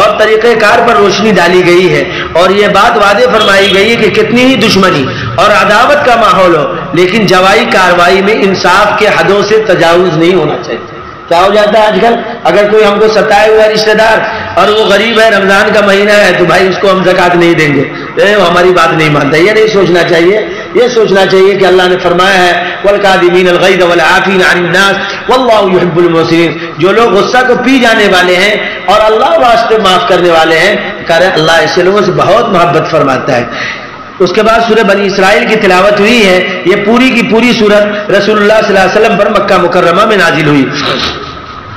اور طریقہ کار پر روشنی ڈالی گئی ہے، اور یہ بات واضح فرمائی گئی ہے کہ کتنی ہی دشمنی اور عداوت کا ماحول ہو لیکن جوائی کاروائی میں انصاف کے حدوں سے تجاوز نہیں ہونا چاہیے۔ کیا ہو جاتا ہے آج کل، اگر کوئی ہم کو ستائے ہوا رشتہ دار اور وہ غریب ہے، رمضان کا مہینہ ہے، تو بھائی اس کو ہم زکات نہیں دیں گے، وہ ہماری بات نہیں مانتا۔ یہ نہیں سوچنا چاہیے، یہ سوچنا چاہیے کہ اللہ نے فرمایا ہے والکاظمین الغیظ والعافین عن الناس واللہ یحب المحسنین، جو لوگ غصہ کو پی جانے والے ہیں اور اللہ واسطے معاف کرنے والے ہیں، اللہ ایسے لوگوں سے بہت محبت فرماتا ہے۔ اس کے بعد سورہ بنی اسرائیل کی تلاوت ہوئی ہے۔ یہ پوری کی پوری سورت رسول اللہ صلی اللہ علیہ وسلم پر مکہ مکرمہ میں نازل ہوئی۔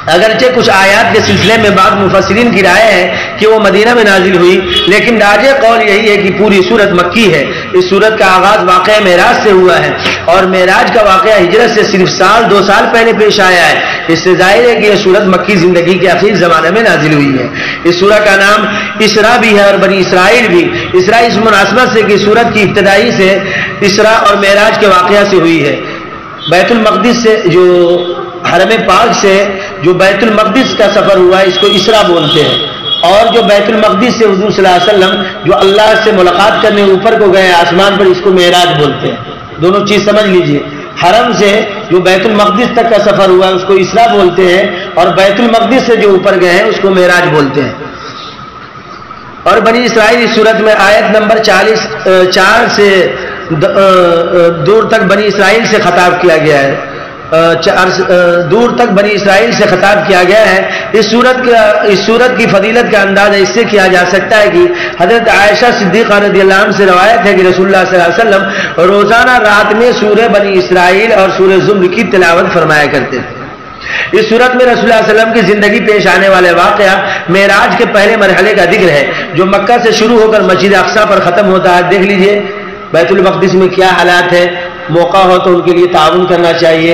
اگرچہ کچھ آیات کے سلسلے میں بعض مفسرین کی رائے ہے کہ وہ مدینہ میں نازل ہوئی، لیکن راجح قول یہی ہے کہ پوری سورت مکی ہے۔ اس سورت کا آغاز واقعہ معراج سے ہوا ہے، اور معراج کا واقعہ ہجرت سے صرف دو سال پہلے پیش آیا ہے۔ اس سے ظاہر ہے کہ یہ سورت مکی زندگی کے اخیر زمانے میں نازل ہوئی ہے۔ اس سورہ کا نام اسراء بھی ہے اور بنی اسرائیل بھی۔ اسراء اس مناسبت سے کہ سورت کی ابتدائی سے اسراء اور معراج کے واقعہ سے ہوئی ہے۔ بیت المقدس سے جو حرم پاک سے جو بیت المقدس کا سفر ہوا ہے اس کو اسراء بولتے ہیں، اور جو بیت المقدس سے حضور صلی اللہ علیہ وسلم جو اللہ سے ملاقات کرنے اوپر کو گئے آسمان پر، اس کو معراج بولتے ہیں۔ دونوں چیز سمجھ لیجئے، حرم سے جو بیت المقدس تک کا سفر ہوا ہے اس کو اسراء بولتے ہیں، اور بیت المقدس سے جو اوپر گئے ہیں اس کو معراج بولتے ہیں۔ اور بنی اسرائیل اس صورت میں آیت نمبر 44 سے دور تک بنی اسرائیل سے خطاب کیا گیا ہے، دور تک بنی اسرائیل سے خطاب کیا گیا ہے۔ اس صورت کی فضیلت کا اندازہ اس سے کیا جا سکتا ہے کہ حضرت عائشہ صدیقہ رضی اللہ عنہ سے روایت ہے کہ رسول اللہ صلی اللہ علیہ وسلم روزانہ رات میں سورہ بنی اسرائیل اور سورہ زمر کی تلاوت فرمایا کرتے تھے۔ اس صورت میں رسول اللہ صلی اللہ علیہ وسلم کی زندگی پیش آنے والے واقعہ معراج کے پہلے مرحلے کا ذکر ہے، جو مکہ سے شروع ہو کر مسجد اقصی پر ختم ہوتا ہے۔ دیکھ لیجئے بیت المقدس میں کیا حالات ہے، موقع ہو تو ان کے لیے تعاون کرنا چاہیے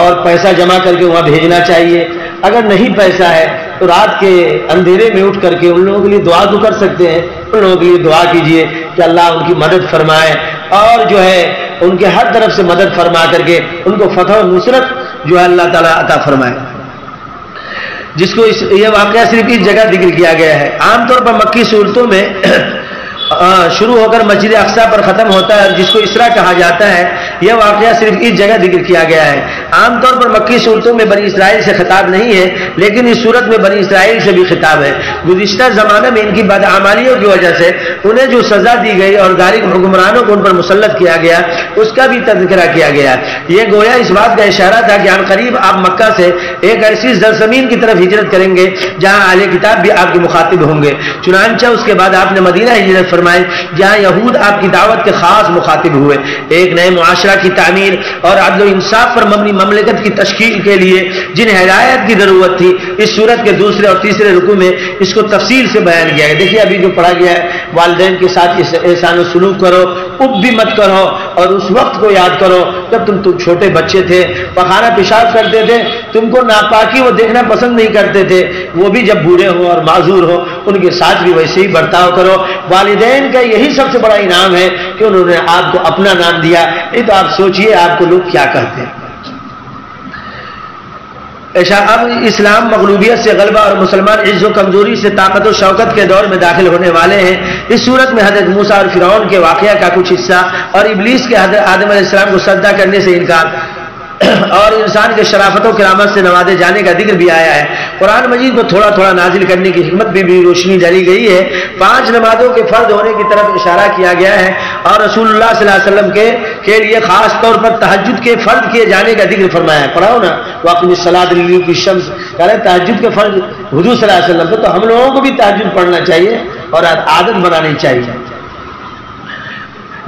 اور پیسہ جمع کر کے وہاں بھیجنا چاہیے۔ اگر نہیں پیسہ ہے تو رات کے اندھیرے میں اٹھ کر کے ان لوگوں کے لیے دعا تو کر سکتے ہیں، ان لوگوں کے لیے دعا کیجئے کہ اللہ ان کی مدد فرمائے، اور جو ہے ان کے ہر طرف سے مدد فرما کر کے ان کو فتح و نصرت جو ہے اللہ تعالیٰ عطا فرمائے۔ جس کو یہ واقعہ صرف اس جگہ ذکر کیا گیا ہے۔ عام طور پر مکی صورتوں میں شروع ہو کر مسجد اقصی پر ختم ہوتا ہے، جس کو اسراء کہا جاتا ہے۔ یہ واقعہ صرف اس جگہ ذکر کیا گیا ہے۔ عام طور پر مکی صورتوں میں بنی اسرائیل سے خطاب نہیں ہے، لیکن اس صورت میں بنی اسرائیل سے بھی خطاب ہے۔ گزشتہ زمانے میں ان کی بدعمالیوں کی وجہ سے انہیں جو سزا دی گئی اور ظالم حکمرانوں کو ان پر مسلط کیا گیا، اس کا بھی تذکرہ کیا گیا۔ یہ گویا اس بات کا اشارہ تھا کہ عن قریب آپ مکہ سے ایک ایسی زرزمین کی طرف ہجرت کریں گے جہاں اہل کتاب بھی آپ کے مخاطب ہوں گے۔ چنانچہ اس کے بعد آپ نے مدینہ ہجرت فرمائی، جہاں یہود آپ کی دعوت کے خاص مخاطب ہوئے۔ ایک نئے معاشرہ کی تعمیر اور عدل و انصاف پر مبنی مملکت کی تشکیل کے لیے جن ہدایت کی ضرورت تھی، اس صورت کے دوسرے اور تیسرے رکوع میں اس کو تفصیل سے بیان کیا گیا۔ دیکھیے ابھی جو پڑھا گیا ہے، والدین کے ساتھ احسان و سلوک کرو، اب بھی مت کرو، اور اس وقت کو یاد کرو جب تم چھوٹے بچے تھے، پخانہ پیشاب کرتے تھے، تم کو ناپاکی وہ دیکھنا پسند نہیں کرتے تھے، وہ بھی جب بوڑھے ہوں اور معذور ہوں ان کے ساتھ بھی ویسے ہی برتاؤ کرو۔ والدین کا یہی سب سے بڑا انعام ہے کہ انہوں نے آپ کو اپنا نام دیا، نہیں تو آپ سوچئے آپ کو لوگ کیا کہتے ہیں۔ اب اسلام مغلوبیت سے غلبہ اور مسلمان عز و کمزوری سے طاقت و شوکت کے دور میں داخل ہونے والے ہیں۔ اس صورت میں حضرت موسیٰ اور فرعون کے واقعہ کا کچھ حصہ اور ابلیس کے حضرت آدم علیہ السلام کو سجدہ کرنے سے انکار اور انسان کے شرافت و کرامت سے نوازے جانے کا ذکر بھی آیا ہے۔ قرآن مجید کو تھوڑا تھوڑا نازل کرنے کی حکمت میں بھی روشنی ڈالی گئی ہے۔ 5 نمازوں کے فرض ہونے کی طرف اشارہ کیا گیا ہے، اور رسول اللہ صلی اللہ علیہ وسلم کے لیے خاص طور پر تہجد کے فرض کیے جانے کا ذکر فرمایا ہے۔ پڑھاؤ نا، واقعی الصلاۃ لدلوک الشمس، کہہ رہے تہجد کے فرض حضور صلی اللہ علیہ وسلم پہ، تو ہم لوگوں کو بھی تہجد پڑھنا چاہیے اور عادت بنانی چاہیے۔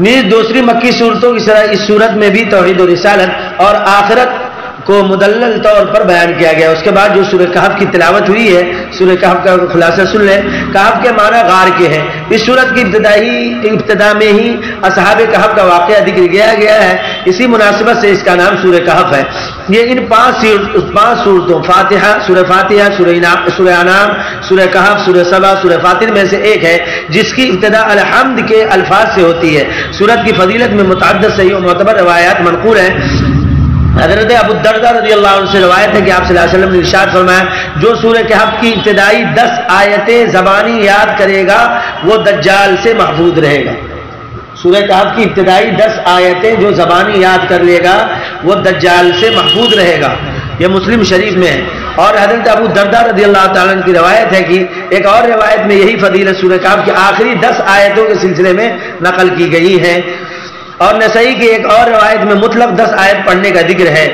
نیز دوسری مکی صورتوں کی طرح اس صورت میں بھی توحید و رسالت اور آخرت کو مدلل طور پر بیان کیا گیا۔ اس کے بعد جو سورہ کہف کی تلاوت ہوئی ہے، سورہ کہف کا خلاصہ سن لیں۔ کہف کے معنی غار کے ہیں۔ اس صورت کی ابتدا میں ہی اصحاب کہف کا واقعہ ذکر کیا گیا ہے، اسی مناسبت سے اس کا نام سورہ کہف ہے۔ یہ ان 5 صورتوں فاتحہ، سورہ سورہ انعام، سورہ کہف، سورہ سبا، سورہ فاطر میں سے ایک ہے، جس کی ابتدا الحمد کے الفاظ سے ہوتی ہے۔ سورت کی فضیلت میں متعدد صحیح و معتبر روایات منقول ہیں۔ حضرت ابو الدرداء رضی اللہ عنہ سے روایت ہے کہ آپ صلی اللہ علیہ وسلم نے ارشاد فرمایا جو سورہ کہف کی ابتدائی 10 آیتیں زبانی یاد کرے گا وہ دجال سے محفوظ رہے گا. سورہ کہف کی ابتدائی 10 آیتیں جو زبانی یاد کر لے گا وہ دجال سے محفوظ رہے گا. یہ مسلم شریف میں ہے. اور حضرت ابو الدرداء رضی اللہ تعالیٰ عنہ کی روایت ہے کہ ایک اور روایت میں یہی فضیلت سورہ کہف کی آخری 10 آیتوں کے سلسلے میں نقل کی گئی ہے. اور نسائی کی ایک اور روایت میں مطلق 10 آیت پڑھنے کا ذکر ہے.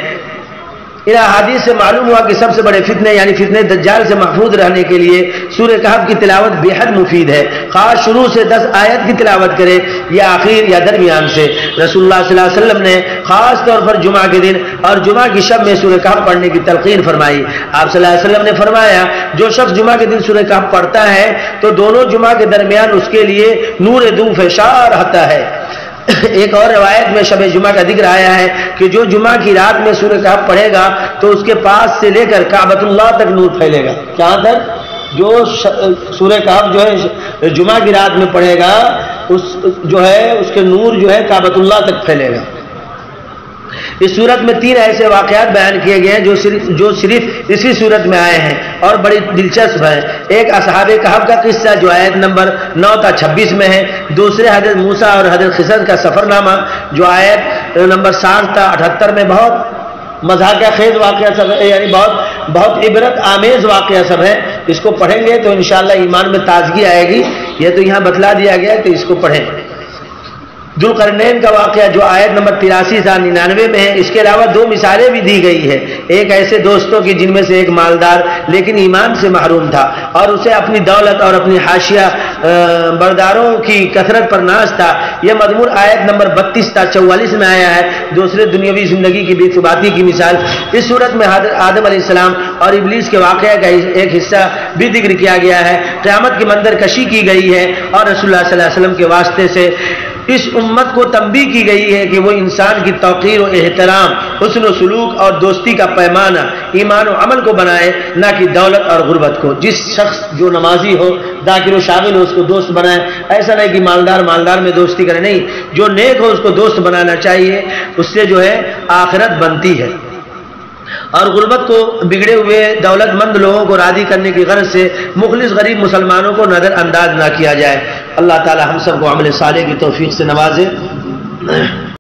ان احادیث سے معلوم ہوا کہ سب سے بڑے فتنے یعنی فتنے دجال سے محفوظ رہنے کے لیے سورہ کہف کی تلاوت بے حد مفید ہے. خاص شروع سے 10 آیت کی تلاوت کرے یا آخر یا درمیان سے. رسول اللہ صلی اللہ علیہ وسلم نے خاص طور پر جمعہ کے دن اور جمعہ کی شب میں سورہ کہف پڑھنے کی تلقین فرمائی. آپ صلی اللہ علیہ وسلم نے فرمایا جو شخص جمعہ کے دن سورہ کہف پڑھتا ہے تو دونوں جمعہ کے درمیان اس کے لیے نور دو فشار رہتا ہے. ایک اور روایت میں شب جمعہ کا ذکر آیا ہے کہ جو جمعہ کی رات میں سورہ کہف پڑھے گا تو اس کے پاس سے لے کر کعبۃ اللہ تک نور پھیلے گا. کہاں تک؟ جو سورہ کہف جو ہے جمعہ کی رات میں پڑھے گا اس کے نور جو ہے کعبۃ اللہ تک پھیلے گا. اس صورت میں 3 ایسے واقعات بیان کیے گئے ہیں جو صرف اسی صورت میں آئے ہیں اور بڑی دلچسپ ہیں. ایک اصحاب کہف کا قصہ جو آیت نمبر 9 تا 26 میں ہے. دوسرے حضرت موسیٰ اور حضرت خضر کا سفر نامہ جو آیت نمبر 60 تا 78 میں بہت مضحکہ خیز واقعہ سب ہے، یعنی بہت عبرت آمیز واقعہ سب ہے. اس کو پڑھیں گے تو انشاءاللہ ایمان میں تازگی آئے گی. یہ تو یہاں بتلا دیا گیا ہے تو اس کو پڑھیں. ذوالقرنین کا واقعہ جو آیت نمبر 83 تا 99 میں ہے. اس کے علاوہ 2 مثالیں بھی دی گئی ہے. ایک ایسے دوستوں کی جن میں سے ایک مالدار لیکن ایمان سے محروم تھا اور اسے اپنی دولت اور اپنی حاشیہ برداروں کی کثرت پر ناز تھا. یہ مضمون آیت نمبر 32 تا 44 میں آیا ہے. دوسرے دنیاوی زندگی کی بے ثباتی کی مثال. اس صورت میں حضرت آدم علیہ السلام اور ابلیس کے واقعہ کا ایک حصہ بھی ذکر کیا گیا ہے. قیامت کی منظر کشی کی گئی ہے اور رسول اللہ صلی اللہ علیہ وسلم کے واسطے سے اس امت کو تنبیہ کی گئی ہے کہ وہ انسان کی توقیر و احترام، حسن و سلوک اور دوستی کا پیمانہ ایمان و عمل کو بنائے، نہ کہ دولت اور غربت کو. جس شخص جو نمازی ہو، ذاکر و شاغل ہو، اس کو دوست بنائے. ایسا نہیں کہ مالدار میں دوستی کرے، نہیں. جو نیک ہو اس کو دوست بنانا چاہیے. اس سے جو ہے آخرت بنتی ہے. اور غربت کو بگڑے ہوئے دولت مند لوگوں کو راضی کرنے کی غرض سے مخلص غریب مسلمانوں کو نظر انداز نہ کیا جائے. اللہ تعالی ہم سب کو عمل صالح کی توفیق سے نوازے.